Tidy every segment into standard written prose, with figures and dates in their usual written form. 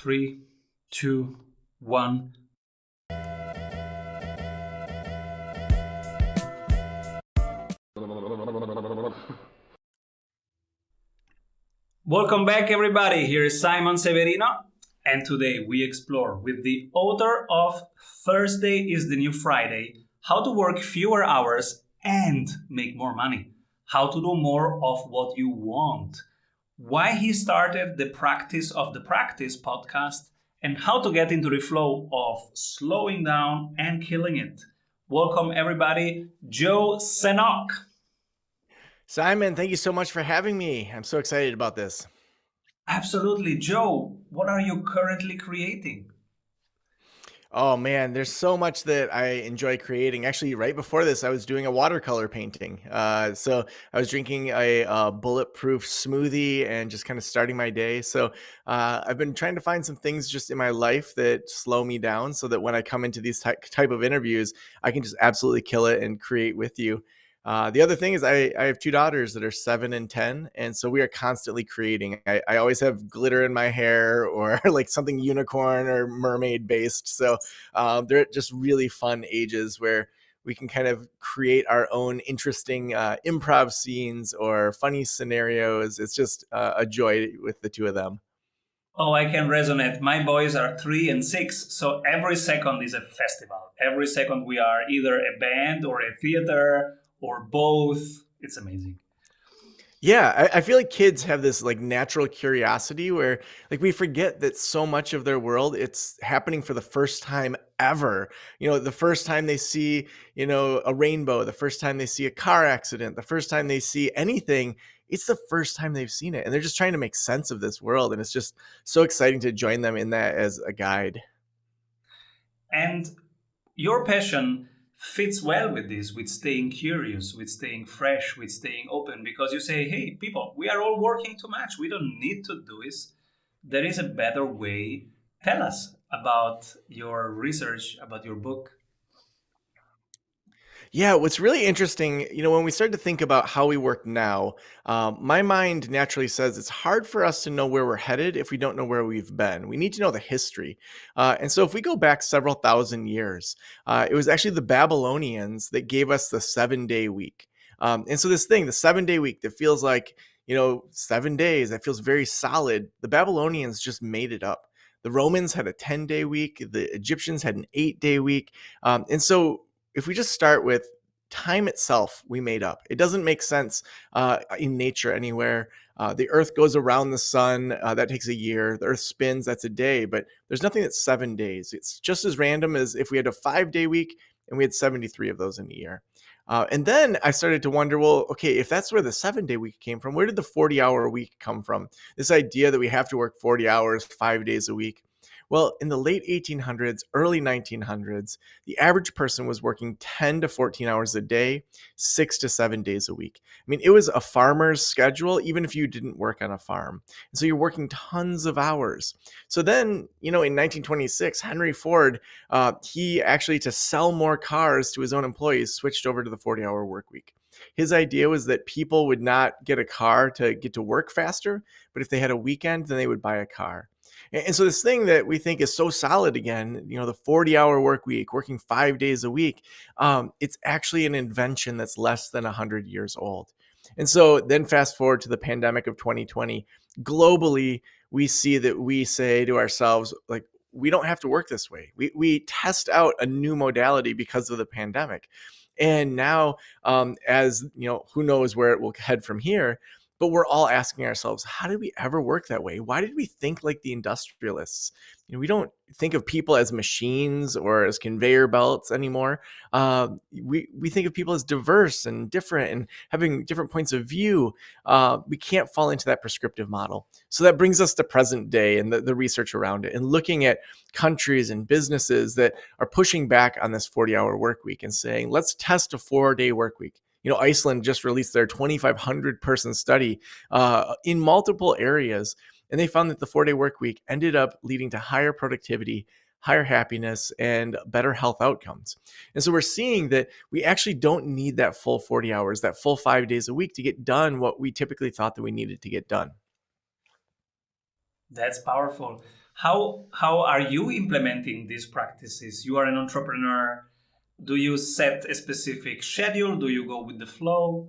3, 2, 1. Welcome back, everybody. Here is Simon Severino, and today we explore with the author of Thursday is the New Friday, how to work fewer hours and make more money, how to do more of what you want, why he started the Practice of the Practice podcast, and how to get into the flow of slowing down and killing it. Welcome, everybody, Joe Sanok. Simon, thank you so much for having me. I'm so excited about this. Absolutely. Joe, what are you currently creating? Oh man, there's so much that I enjoy creating. Actually, right before this, I was doing a watercolor painting. So I was drinking a bulletproof smoothie and just kind of starting my day. So I've been trying to find some things just in my life that slow me down so that when I come into these type of interviews, I can just absolutely kill it and create with you. The other thing is I have two daughters that are 7 and 10. And so we are constantly creating. I always have glitter in my hair or like something unicorn or mermaid based. So they're just really fun ages where we can kind of create our own interesting improv scenes or funny scenarios. It's just a joy with the two of them. Oh, I can resonate. My boys are 3 and 6, so every second is a festival. Every second we are either a band or a theater or both. It's amazing. Yeah, I feel like kids have this like natural curiosity where like we forget that so much of their world it's happening for the first time ever. The first time they see, a rainbow, the first time they see a car accident, the first time they see anything, it's the first time they've seen it. And they're just trying to make sense of this world. And it's just so exciting to join them in that as a guide. And your passion fits well with this, with staying curious, with staying fresh, with staying open, because you say, hey, people, we are all working too much. We don't need to do this. There is a better way. Tell us about your research, about your book. Yeah, what's really interesting, when we start to think about how we work now, my mind naturally says it's hard for us to know where we're headed if we don't know where we've been. We need to know the history. And so if we go back several thousand years, it was actually the Babylonians that gave us the 7-day week. And so this thing, the 7-day week that feels like, 7 days, that feels very solid. The Babylonians just made it up. The Romans had a 10-day week. The Egyptians had an 8-day week. And so if we just start with time itself, we made up. It doesn't make sense in nature anywhere. The earth goes around the sun. That takes a year. The earth spins. That's a day. But there's nothing that's 7 days. It's just as random as if we had a 5-day week and we had 73 of those in a year. And then I started to wonder, well, okay, if that's where the 7-day week came from, where did the 40-hour week come from? This idea that we have to work 40 hours, 5 days a week. Well, in the late 1800s, early 1900s, the average person was working 10 to 14 hours a day, 6 to 7 days a week. I mean, it was a farmer's schedule, even if you didn't work on a farm. And so you're working tons of hours. So then, in 1926, Henry Ford, he actually, to sell more cars to his own employees, switched over to the 40-hour work week. His idea was that people would not get a car to get to work faster, but if they had a weekend, then they would buy a car. And so this thing that we think is so solid again, the 40-hour work week, working 5 days a week, it's actually an invention that's less than 100 years old. And so then fast forward to the pandemic of 2020, globally, we see that we say to ourselves, like, we don't have to work this way. We test out a new modality because of the pandemic. And now, as who knows where it will head from here, but we're all asking ourselves, how did we ever work that way? Why did we think like the industrialists? We don't think of people as machines or as conveyor belts anymore. We think of people as diverse and different and having different points of view. We can't fall into that prescriptive model. So that brings us to present day and the research around it and looking at countries and businesses that are pushing back on this 40-hour work week and saying, let's test a 4-day work week. Iceland just released their 2,500 person study in multiple areas, and they found that the 4-day work week ended up leading to higher productivity, higher happiness, and better health outcomes. And so we're seeing that we actually don't need that full 40 hours, that full 5 days a week to get done what we typically thought that we needed to get done. That's powerful. How are you implementing these practices? You are an entrepreneur. Do you set a specific schedule? Do you go with the flow?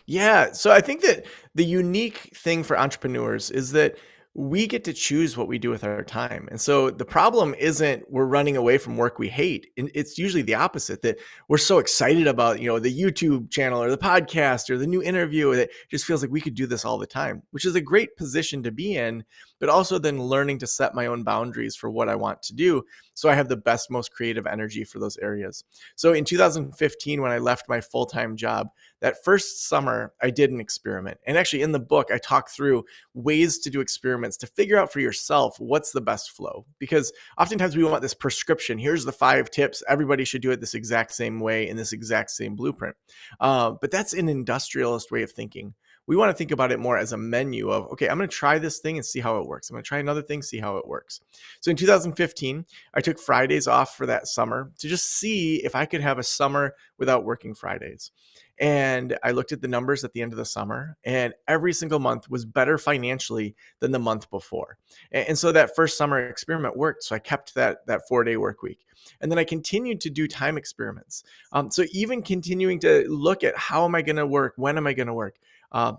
Yeah. So I think that the unique thing for entrepreneurs is that we get to choose what we do with our time. And so the problem isn't we're running away from work we hate. It's usually the opposite, that we're so excited about, the YouTube channel or the podcast or the new interview, that just feels like we could do this all the time, which is a great position to be in, but also then learning to set my own boundaries for what I want to do so I have the best, most creative energy for those areas. So in 2015, when I left my full-time job, that first summer, I did an experiment. And actually, in the book, I talk through ways to do experiments to figure out for yourself what's the best flow. Because oftentimes we want this prescription. Here's the 5 tips. Everybody should do it this exact same way in this exact same blueprint. But that's an industrialist way of thinking. We want to think about it more as a menu of, okay, I'm going to try this thing and see how it works. I'm going to try another thing, see how it works. So in 2015, I took Fridays off for that summer to just see if I could have a summer without working Fridays. And I looked at the numbers at the end of the summer, and every single month was better financially than the month before. And so that first summer experiment worked. So I kept that 4-day work week. And then I continued to do time experiments. So even continuing to look at how am I going to work? When am I going to work?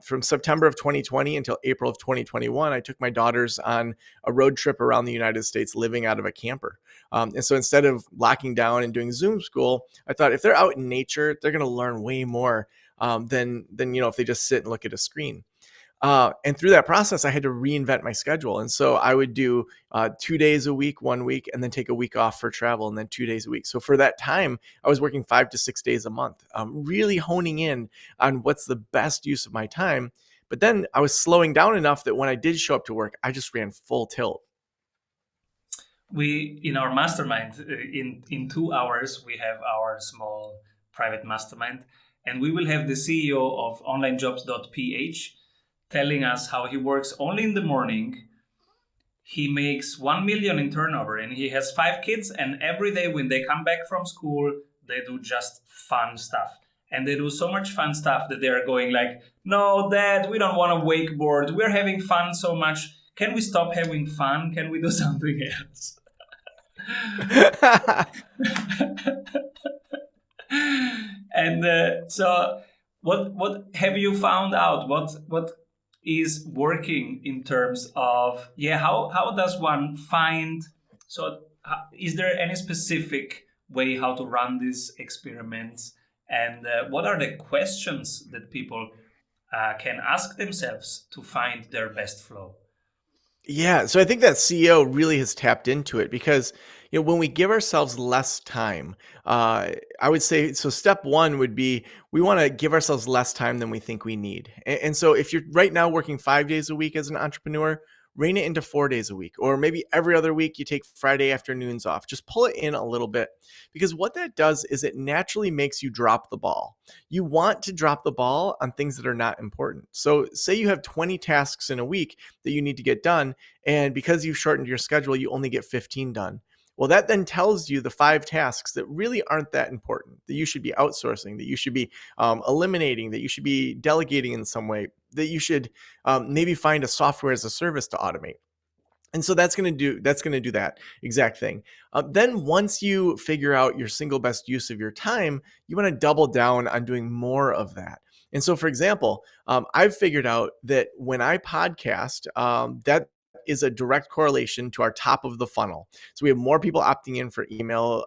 From September of 2020 until April of 2021, I took my daughters on a road trip around the United States living out of a camper. And so instead of locking down and doing Zoom school, I thought if they're out in nature, they're going to learn way more than if they just sit and look at a screen. And through that process, I had to reinvent my schedule. And so I would do 2 days a week, 1 week, and then take a week off for travel, and then 2 days a week. So for that time, I was working 5 to 6 days a month, really honing in on what's the best use of my time. But then I was slowing down enough that when I did show up to work, I just ran full tilt. We, in our mastermind, in 2 hours, we have our small private mastermind, and we will have the CEO of onlinejobs.ph telling us how he works only in the morning. He makes 1 million in turnover, and he has 5 kids, and every day when they come back from school, they do just fun stuff. And they do so much fun stuff that they're going like, no, Dad, we don't want a wakeboard. We're having fun so much. Can we stop having fun? Can we do something else? And so what have you found out? What is working in terms of, how does one find, so is there any specific way how to run these experiments, and what are the questions that people can ask themselves to find their best flow? Yeah, so I think that CEO really has tapped into it because when we give ourselves less time, I would say so. Step one would be we want to give ourselves less time than we think we need. And so if you're right now working 5 days a week as an entrepreneur, rein it into 4 days a week, or maybe every other week you take Friday afternoons off. Just pull it in a little bit, because what that does is it naturally makes you drop the ball. You want to drop the ball on things that are not important. So say you have 20 tasks in a week that you need to get done, and because you've shortened your schedule, you only get 15 done. Well, that then tells you the 5 tasks that really aren't that important, that you should be outsourcing, that you should be eliminating, that you should be delegating in some way, that you should maybe find a software as a service to automate. And so that's going to do that exact thing. Then once you figure out your single best use of your time, you want to double down on doing more of that. And so, for example, I've figured out that when I podcast, that is a direct correlation to our top of the funnel. So we have more people opting in for email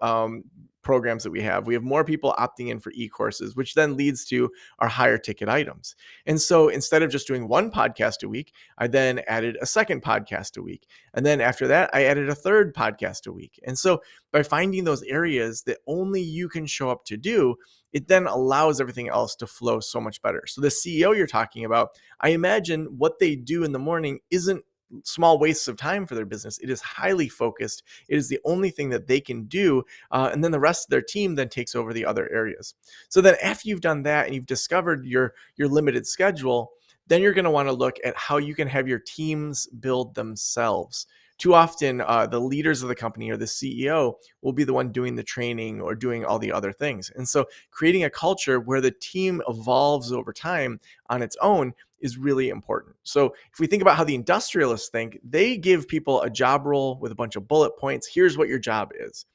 programs that we have. We have more people opting in for e-courses, which then leads to our higher ticket items. And so instead of just doing one podcast a week, I then added a second podcast a week. And then after that, I added a third podcast a week. And so by finding those areas that only you can show up to do, it then allows everything else to flow so much better. So the CEO you're talking about, I imagine what they do in the morning isn't small wastes of time for their business. It is highly focused. It is the only thing that they can do. And then the rest of their team then takes over the other areas. So then after you've done that and you've discovered your limited schedule, then you're going to want to look at how you can have your teams build themselves. Too often, the leaders of the company or the CEO will be the one doing the training or doing all the other things. And so creating a culture where the team evolves over time on its own is really important. So if we think about how the industrialists think, they give people a job role with a bunch of bullet points. Here's what your job is.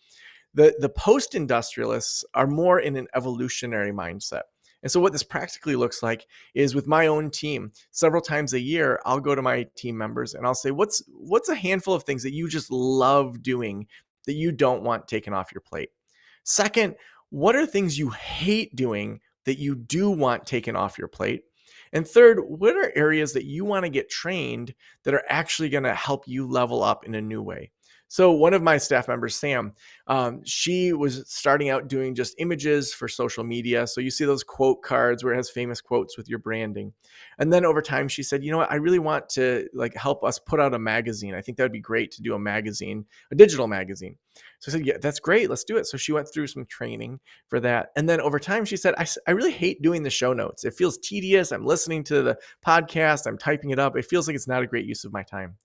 The post-industrialists are more in an evolutionary mindset. And so what this practically looks like is with my own team, several times a year, I'll go to my team members and I'll say, what's a handful of things that you just love doing that you don't want taken off your plate? Second, what are things you hate doing that you do want taken off your plate? And third, what are areas that you want to get trained that are actually going to help you level up in a new way? So one of my staff members, Sam, she was starting out doing just images for social media. So you see those quote cards where it has famous quotes with your branding. And then over time, she said, you know what, I really want to help us put out a magazine. I think that'd be great to do a magazine, a digital magazine. So I said, yeah, that's great. Let's do it. So she went through some training for that. And then over time, she said, I really hate doing the show notes. It feels tedious. I'm listening to the podcast. I'm typing it up. It feels like it's not a great use of my time.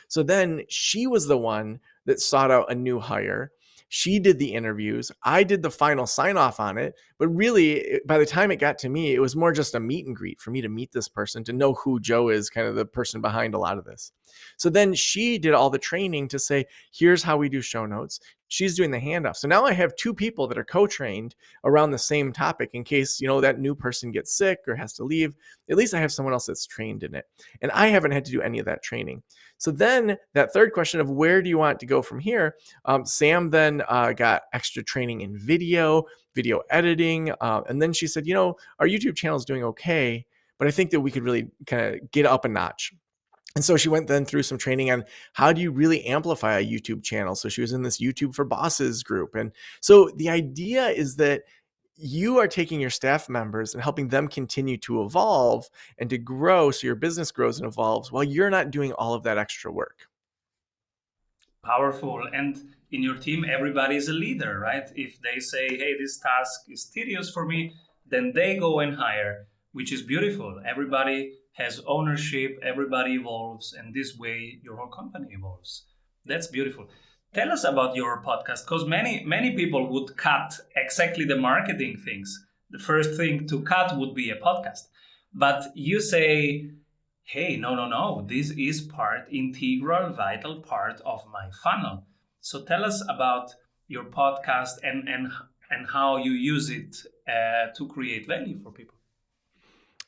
So then she was the one that sought out a new hire. She did the interviews. I did the final sign off on it. But really, by the time it got to me, it was more just a meet and greet for me to meet this person, to know who Joe is, kind of the person behind a lot of this. So then she did all the training to say, here's how we do show notes. She's doing the handoff. So now I have two people that are co-trained around the same topic in case, that new person gets sick or has to leave. At least I have someone else that's trained in it. And I haven't had to do any of that training. So then that third question of where do you want to go from here? Sam then got extra training in video editing. And then she said, our YouTube channel is doing okay, but I think that we could really kind of get up a notch. And so she went then through some training on how do you really amplify a YouTube channel. So she was in this YouTube for Bosses group. And so the idea is that you are taking your staff members and helping them continue to evolve and to grow so your business grows and evolves while you're not doing all of that extra work. Powerful. And in your team, everybody is a leader, right? If they say, hey, this task is tedious for me, then they go and hire, which is beautiful. Everybody has ownership, everybody evolves, and this way your whole company evolves. That's beautiful. Tell us about your podcast, because many people would cut exactly the marketing things. The first thing to cut would be a podcast. But you say, hey, no, this is integral, vital part of my funnel. So tell us about your podcast and how you use it to create value for people.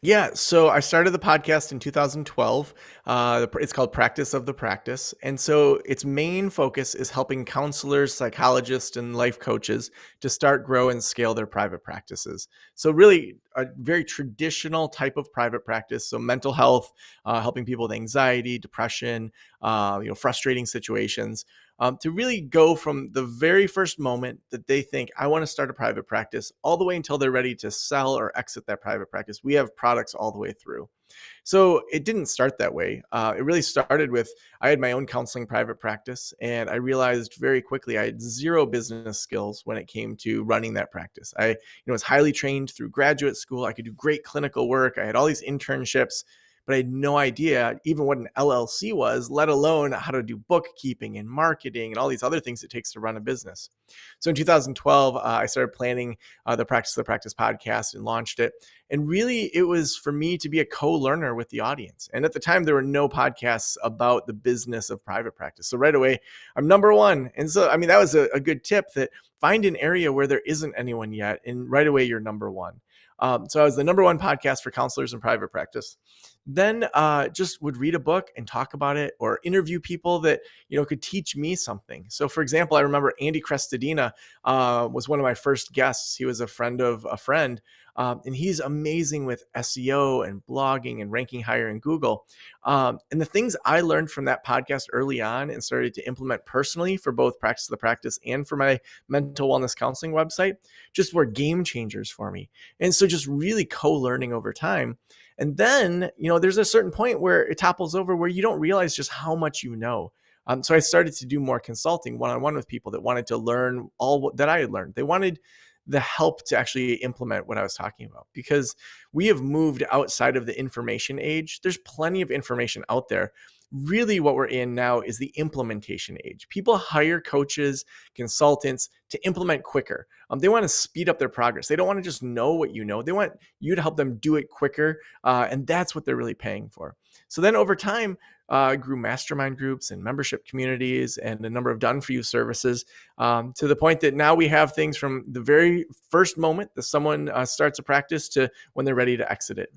Yeah, so I started the podcast in 2012. It's called Practice of the Practice. And so its main focus is helping counselors, psychologists, and life coaches to start, grow, and scale their private practices. So really a very traditional type of private practice. So mental health, helping people with anxiety, depression, frustrating situations. To really go from the very first moment that they think, I want to start a private practice, all the way until they're ready to sell or exit that private practice. We have products all the way through. So it didn't start that way. It really started with, I had my own counseling private practice, and I realized very quickly I had zero business skills when it came to running that practice. I was highly trained through graduate school. I could do great clinical work. I had all these internships, but I had no idea even what an LLC was, let alone how to do bookkeeping and marketing and all these other things it takes to run a business. So in 2012, I started planning the Practice of the Practice podcast and launched it. And really, it was for me to be a co-learner with the audience. And at the time, there were no podcasts about the business of private practice. So right away, I'm number one. And so, that was a good tip, that find an area where there isn't anyone yet, and right away, you're number one. So I was the number one podcast for counselors in private practice. Then just would read a book and talk about it, or interview people that, could teach me something. So for example, I remember Andy Crestodina was one of my first guests. He was a friend of a friend. And he's amazing with SEO and blogging and ranking higher in Google. And the things I learned from that podcast early on and started to implement personally for both Practice of the Practice and for my mental wellness counseling website just were game changers for me. And so just really co-learning over time. And then, there's a certain point where it topples over where you don't realize just how much you know. So I started to do more consulting one-on-one with people that wanted to learn all that I had learned. They wanted the help to actually implement what I was talking about, because we have moved outside of the information age. There's plenty of information out there. Really, what we're in now is the implementation age. People hire coaches, consultants to implement quicker. They want to speed up their progress. They don't want to just know what you know. They want you to help them do it quicker. And that's what they're really paying for. So then over time, grew mastermind groups and membership communities and a number of done for you services, to the point that now we have things from the very first moment that someone starts a practice to when they're ready to exit it.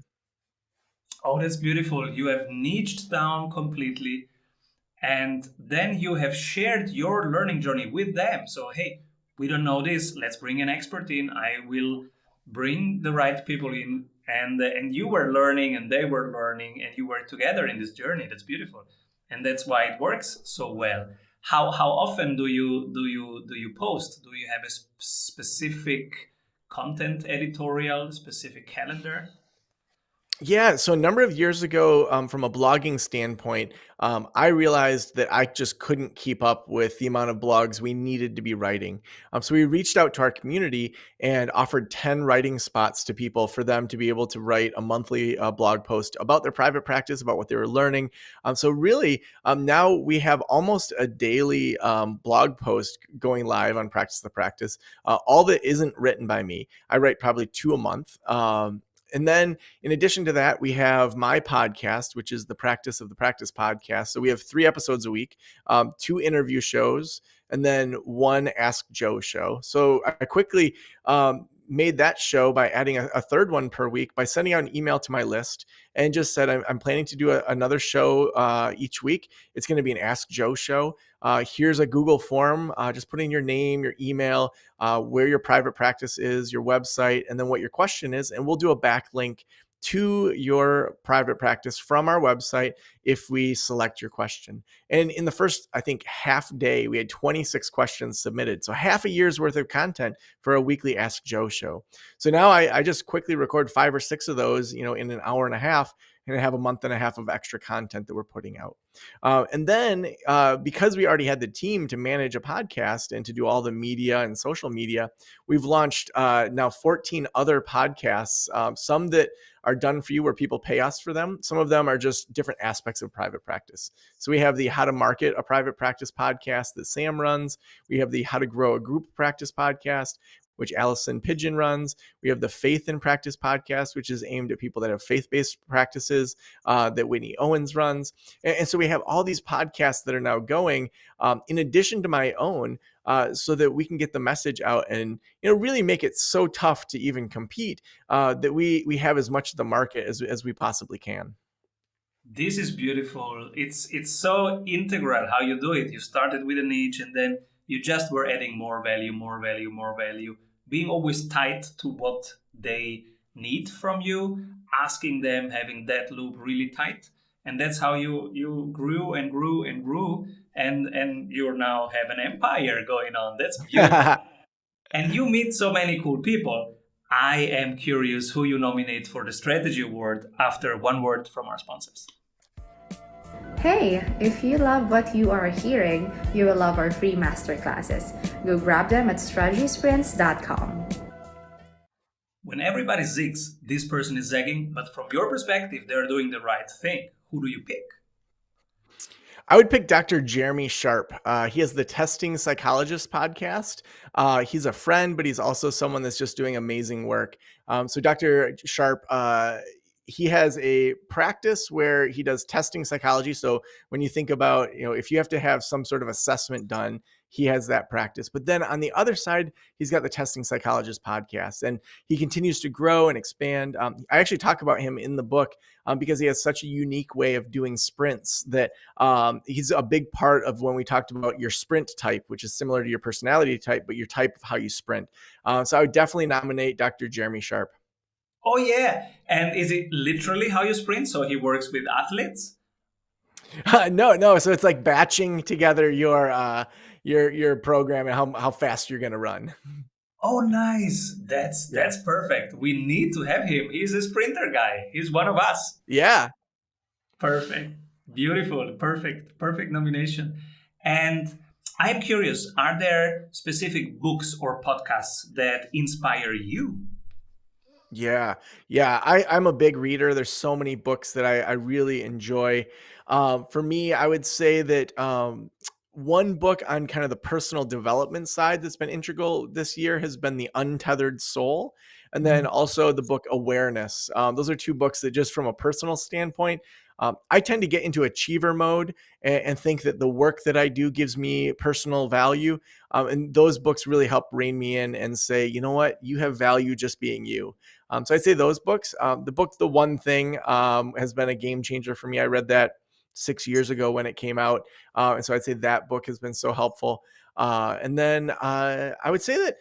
Oh, that's beautiful. You have niched down completely, and then you have shared your learning journey with them. So, hey, we don't know this. Let's bring an expert in. I will bring the right people in, and you were learning, and they were learning, and you were together in this journey. That's beautiful, and that's why it works so well. How often do you post? Do you have a specific content editorial, specific calendar? Yeah, so a number of years ago, from a blogging standpoint, I realized that I just couldn't keep up with the amount of blogs we needed to be writing. So we reached out to our community and offered 10 writing spots to people for them to be able to write a monthly blog post about their private practice, about what they were learning. So really, now we have almost a daily blog post going live on Practice the Practice. All that isn't written by me. I write probably 2 a month. And then in addition to that, we have my podcast, which is the Practice of the Practice podcast. So we have 3 episodes a week, 2 interview shows, and then 1 Ask Joe show. So I quickly made that show by adding a third one per week by sending out an email to my list and just said, I'm planning to do another show each week. It's going to be an Ask Joe show. Here's a Google form. Just put in your name, your email, where your private practice is, your website, and then what your question is. And we'll do a backlink to your private practice from our website if we select your question. And in the first, I think, half day, we had 26 questions submitted. So half a year's worth of content for a weekly Ask Joe show. So now I just quickly record 5 or 6 of those, in an hour and a half, and I have a month and a half of extra content that we're putting out. And then because we already had the team to manage a podcast and to do all the media and social media, we've launched now 14 other podcasts, some that are done for you where people pay us for them. Some of them are just different aspects of private practice. So we have the How to Market a Private Practice podcast that Sam runs. We have the How to Grow a Group Practice podcast, which Allison Pigeon runs. We have the Faith in Practice podcast, which is aimed at people that have faith-based practices, that Whitney Owens runs. And so we have all these podcasts that are now going in addition to my own, so that we can get the message out and really make it so tough to even compete, that we have as much of the market as we possibly can. This is beautiful. It's so integral how you do it. You started with a niche and then you just were adding more value, more value, more value, being always tight to what they need from you, asking them, having that loop really tight. And that's how you grew and grew and grew, and you now have an empire going on. That's beautiful. And you meet so many cool people. I am curious who you nominate for the strategy award after one word from our sponsors. Hey, if you love what you are hearing, you will love our free masterclasses. Go grab them at strategysprints.com. When everybody zigs, this person is zagging, but from your perspective, they're doing the right thing. Who do you pick? I would pick Dr. Jeremy Sharp. He has the Testing Psychologist podcast. He's a friend, but he's also someone that's just doing amazing work. So Dr. Sharp, he has a practice where he does testing psychology. So when you think about, if you have to have some sort of assessment done, he has that practice. But then on the other side, he's got the Testing Psychologist podcast, and he continues to grow and expand. I actually talk about him in the book because he has such a unique way of doing sprints that he's a big part of when we talked about your sprint type, which is similar to your personality type, but your type of how you sprint. So I would definitely nominate Dr. Jeremy Sharp. Oh, yeah. And is it literally how you sprint? So he works with athletes? No. So it's like batching together your program and how fast you're going to run. Oh, nice. That's perfect. We need to have him. He's a sprinter guy. He's one of us. Yeah. Perfect. Beautiful. Perfect nomination. And I'm curious, are there specific books or podcasts that inspire you? Yeah, yeah. I'm a big reader. There's so many books that I really enjoy. For me, I would say that one book on kind of the personal development side that's been integral this year has been The Untethered Soul. And then also the book Awareness. Those are two books that just from a personal standpoint, I tend to get into achiever mode and think that the work that I do gives me personal value. And those books really help rein me in and say, you know what, you have value just being you. So I'd say those books. The book, The One Thing, has been a game changer for me. I read that 6 years ago when it came out. And so I'd say that book has been so helpful. And then I would say that,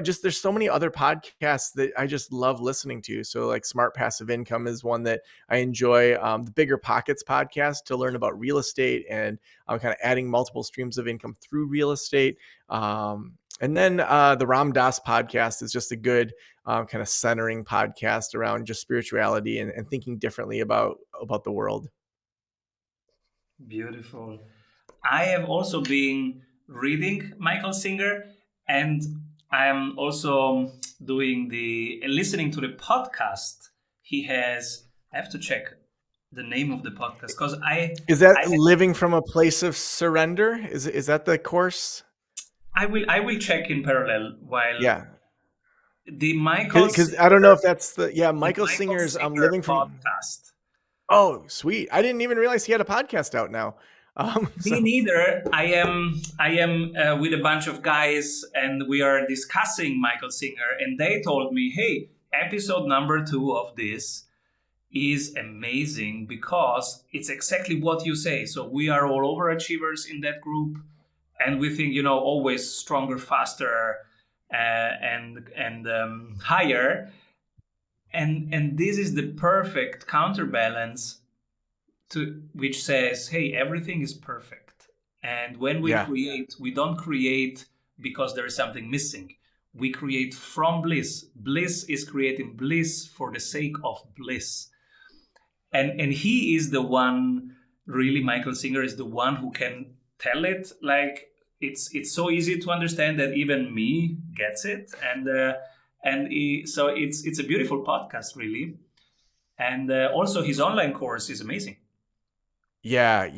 just there's so many other podcasts that I just love listening to. So like Smart Passive Income is one that I enjoy. The Bigger Pockets podcast to learn about real estate and kind of adding multiple streams of income through real estate. And then the Ram Dass podcast is just a good kind of centering podcast around just spirituality and thinking differently about the world. Beautiful. I have also been reading Michael Singer, and I am also doing listening to the podcast. He has, I have to check the name of the podcast because Is that Living from a Place of Surrender? Is that the course? I will check in parallel while Yeah. the Michael Because I don't know if that's Michael Michael Singer's Singer Living from podcast. Oh, sweet. I didn't even realize he had a podcast out now. Me neither. I am with a bunch of guys, and we are discussing Michael Singer, and they told me, "Hey, episode number 2 of this is amazing because it's exactly what you say." So we are all overachievers in that group, and we think, always stronger, faster, and higher, and this is the perfect counterbalance to which says, hey, everything is perfect. And when we create, we don't create because there is something missing. We create from bliss. Bliss is creating bliss for the sake of bliss. And he is the one, really, Michael Singer is the one who can tell it like it's so easy to understand that even me gets it. So it's a beautiful podcast, really. And also his online course is amazing. Yeah.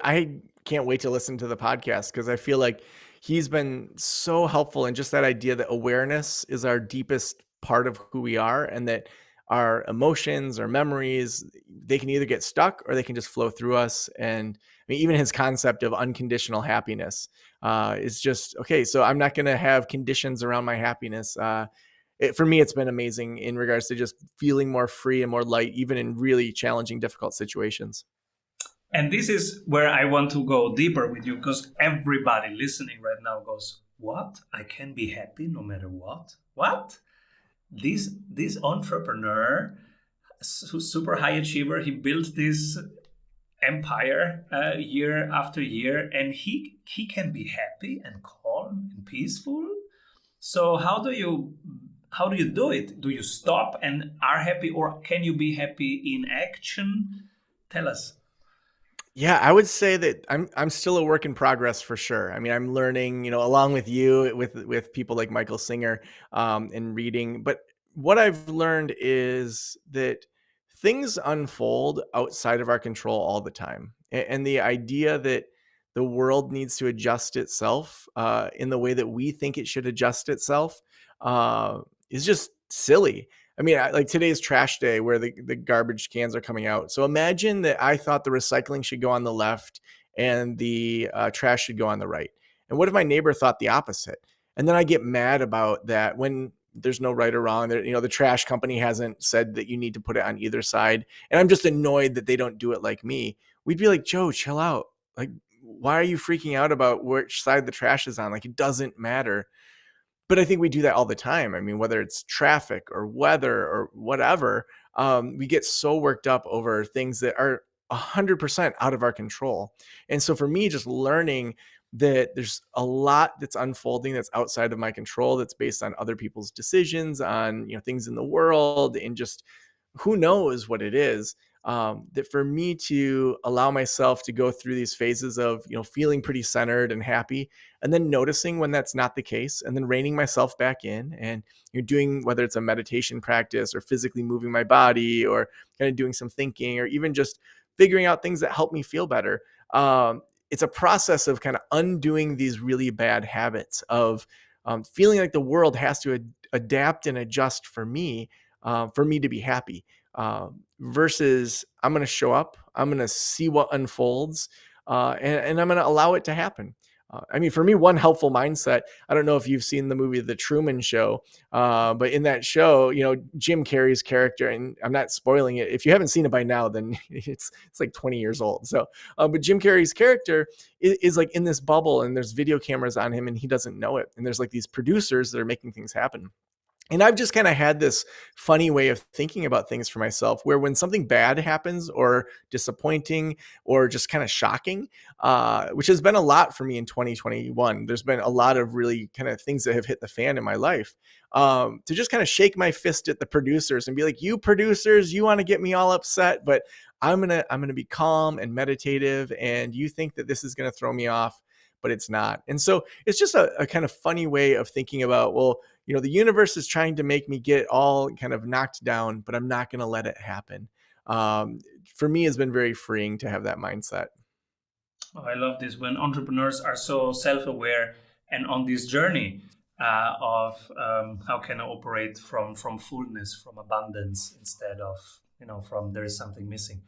I can't wait to listen to the podcast because I feel like he's been so helpful in just that idea that awareness is our deepest part of who we are, and that our emotions, our memories, they can either get stuck or they can just flow through us. And I mean, even his concept of unconditional happiness is just, okay, so I'm not going to have conditions around my happiness. For me, it's been amazing in regards to just feeling more free and more light, even in really challenging, difficult situations. And this is where I want to go deeper with you, because everybody listening right now goes, what? I can be happy no matter what? What? This entrepreneur, super high achiever, he built this empire year after year, and he can be happy and calm and peaceful. So how do you do it? Do you stop and are happy, or can you be happy in action? Tell us. Yeah, I would say that I'm still a work in progress for sure. I mean, I'm learning, along with you, with people like Michael Singer, and reading. But what I've learned is that things unfold outside of our control all the time, and the idea that the world needs to adjust itself in the way that we think it should adjust itself is just silly. I mean, like today's trash day where the garbage cans are coming out. So imagine that I thought the recycling should go on the left and the trash should go on the right. And what if my neighbor thought the opposite? And then I get mad about that when there's no right or wrong. The trash company hasn't said that you need to put it on either side. And I'm just annoyed that they don't do it like me. We'd be like, Joe, chill out. Like, why are you freaking out about which side the trash is on? Like, it doesn't matter. But I think we do that all the time. I mean, whether it's traffic or weather or whatever, we get so worked up over things that are 100% out of our control. And so for me, just learning that there's a lot that's unfolding that's outside of my control, that's based on other people's decisions, on things in the world, and just who knows what it is. that for me to allow myself to go through these phases of, feeling pretty centered and happy, and then noticing when that's not the case, and then reining myself back in, and you're doing, whether it's a meditation practice or physically moving my body or kind of doing some thinking or even just figuring out things that help me feel better. It's a process of kind of undoing these really bad habits of feeling like the world has to adapt and adjust for me to be happy, versus I'm going to show up, I'm going to see what unfolds, and I'm going to allow it to happen. I mean, for me, one helpful mindset, I don't know if you've seen the movie The Truman Show, but in that show, Jim Carrey's character, and I'm not spoiling it. If you haven't seen it by now, then it's like 20 years old. So, but Jim Carrey's character is like in this bubble, and there's video cameras on him and he doesn't know it. And there's like these producers that are making things happen. And I've just kind of had this funny way of thinking about things for myself, where when something bad happens or disappointing or just kind of shocking, which has been a lot for me in 2021, there's been a lot of really kind of things that have hit the fan in my life, to just kind of shake my fist at the producers and be like, you producers, you want to get me all upset, but I'm going to be calm and meditative. And you think that this is going to throw me off, but it's not. And so it's just a kind of funny way of thinking about, well, the universe is trying to make me get all kind of knocked down, but I'm not going to let it happen. For me, it's been very freeing to have that mindset. Oh, I love this when entrepreneurs are so self-aware and on this journey of how can I operate from fullness, from abundance, instead of from there is something missing.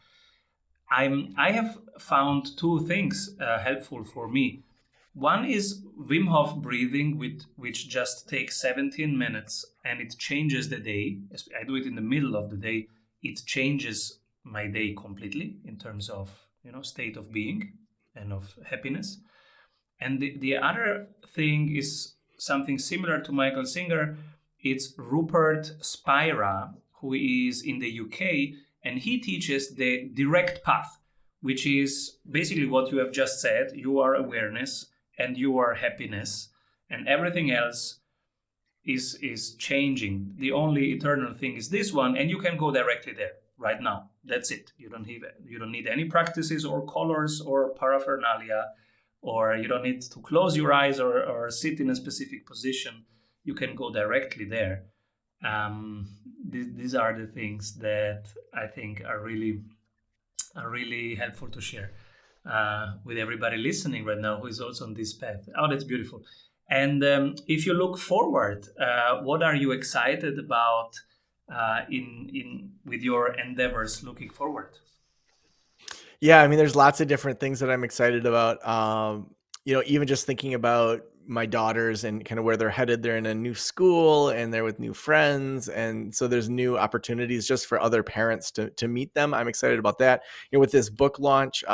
I have found two things helpful for me. One is Wim Hof Breathing, which just takes 17 minutes and it changes the day. I do it in the middle of the day. It changes my day completely in terms of state of being and of happiness. And the other thing is something similar to Michael Singer. It's Rupert Spira, who is in the UK, and he teaches the direct path, which is basically what you have just said. You are awareness and you are happiness, and everything else is changing. The only eternal thing is this one, and you can go directly there right now. That's it. You don't need any practices or colors or paraphernalia, or you don't need to close your eyes or sit in a specific position. You can go directly there. These are the things that I think are really helpful to share with everybody listening right now who is also on this path. Oh, that's beautiful. And if you look forward, what are you excited about with your endeavors looking forward? Yeah, I mean, there's lots of different things that I'm excited about. Even just thinking about my daughters and kind of where they're headed. They're in a new school and they're with new friends. And so there's new opportunities just for other parents to meet them. I'm excited about that. With this book launch,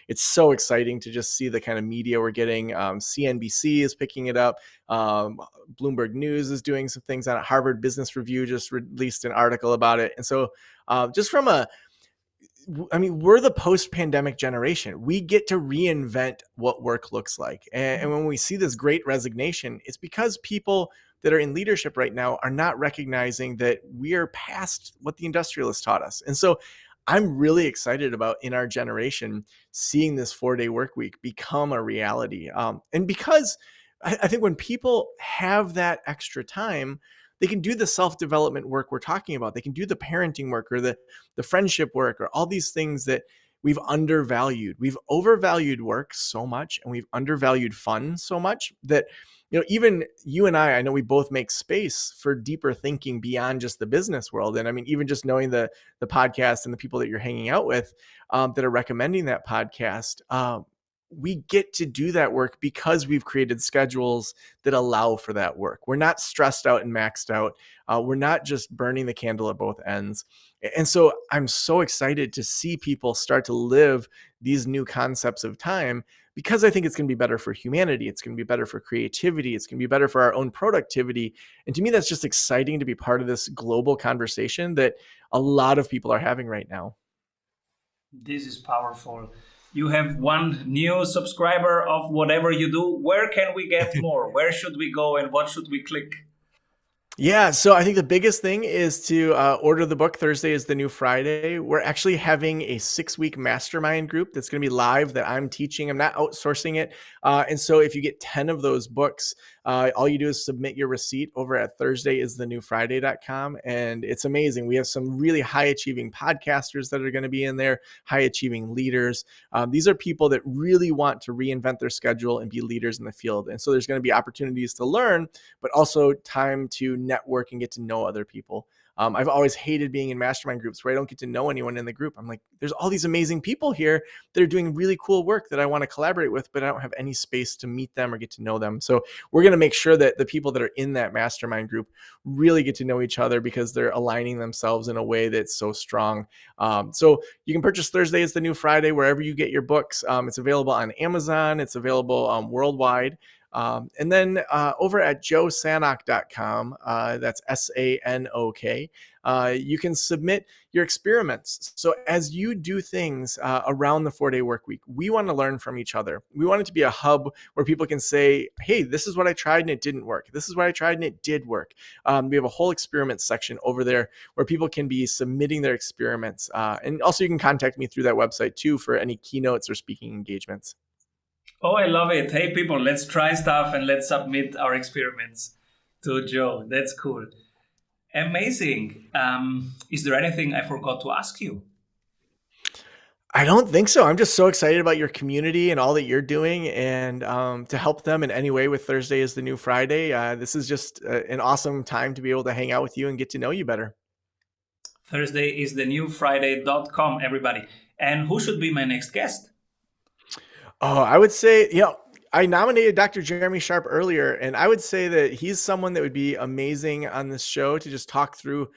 it's so exciting to just see the kind of media we're getting. CNBC is picking it up. Bloomberg News is doing some things on it. Harvard Business Review just released an article about it. And so just from we're the post-pandemic generation. We get to reinvent what work looks like. And when we see this great resignation, it's because people that are in leadership right now are not recognizing that we are past what the industrialists taught us. And so I'm really excited about, in our generation, seeing this 4-day work week become a reality. And because I think when people have that extra time, they can do the self-development work we're talking about. They can do the parenting work or the friendship work or all these things that we've undervalued. We've overvalued work so much, and we've undervalued fun so much that, even you and I know we both make space for deeper thinking beyond just the business world. And I mean, even just knowing the podcast and the people that you're hanging out with that are recommending that podcast, we get to do that work because we've created schedules that allow for that work. We're not stressed out and maxed out. We're not just burning the candle at both ends. And so I'm so excited to see people start to live these new concepts of time, because I think it's going to be better for humanity. It's going to be better for creativity. It's going to be better for our own productivity. And to me, that's just exciting to be part of this global conversation that a lot of people are having right now. This is powerful. You have one new subscriber of whatever you do. Where can we get more? Where should we go and what should we click? Yeah, so I think the biggest thing is to order the book. Thursday is the new Friday. We're actually having a 6-week mastermind group that's going to be live that I'm teaching. I'm not outsourcing it. And so if you get 10 of those books, all you do is submit your receipt over at thursdayisthenewfriday.com. And it's amazing. We have some really high achieving podcasters that are going to be in there, high achieving leaders. These are people that really want to reinvent their schedule and be leaders in the field. And so there's going to be opportunities to learn, but also time to network and get to know other people. I've always hated being in mastermind groups where I don't get to know anyone in the group. I'm like, there's all these amazing people here that are doing really cool work that I want to collaborate with, but I don't have any space to meet them or get to know them. So we're going to make sure that the people that are in that mastermind group really get to know each other because they're aligning themselves in a way that's so strong. So you can purchase Thursday is the New Friday wherever you get your books. It's available on Amazon. It's available worldwide. And then over at joesanok.com, that's SANOK, you can submit your experiments. So as you do things around the 4-day work week, we want to learn from each other. We want it to be a hub where people can say, hey, this is what I tried and it didn't work. This is what I tried and it did work. We have a whole experiment section over there where people can be submitting their experiments. And also you can contact me through that website too for any keynotes or speaking engagements. Oh, I love it. Hey, people, let's try stuff and let's submit our experiments to Joe. That's cool. Amazing. Is there anything I forgot to ask you? I don't think so. I'm just so excited about your community and all that you're doing and to help them in any way with Thursday is the New Friday. This is just an awesome time to be able to hang out with you and get to know you better. Thursdayisthenewfriday.com, everybody. And who should be my next guest? Oh, I would say, I nominated Dr. Jeremy Sharp earlier, and I would say that he's someone that would be amazing on this show to just talk through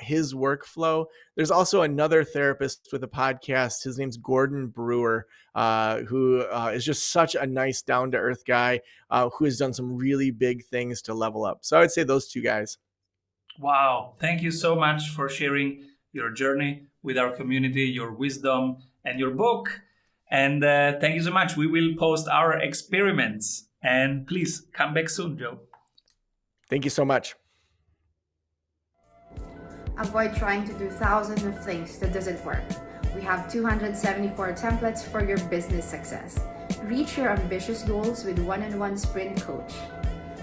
his workflow. There's also another therapist with a podcast. His name's Gordon Brewer, who is just such a nice, down-to-earth guy who has done some really big things to level up. So I would say those two guys. Wow. Thank you so much for sharing your journey with our community, your wisdom, and your book. And thank you so much. We will post our experiments. And please come back soon, Joe. Thank you so much. Avoid trying to do thousands of things that doesn't work. We have 274 templates for your business success. Reach your ambitious goals with one-on-one sprint coach.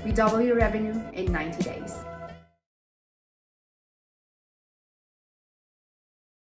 We double your revenue in 90 days.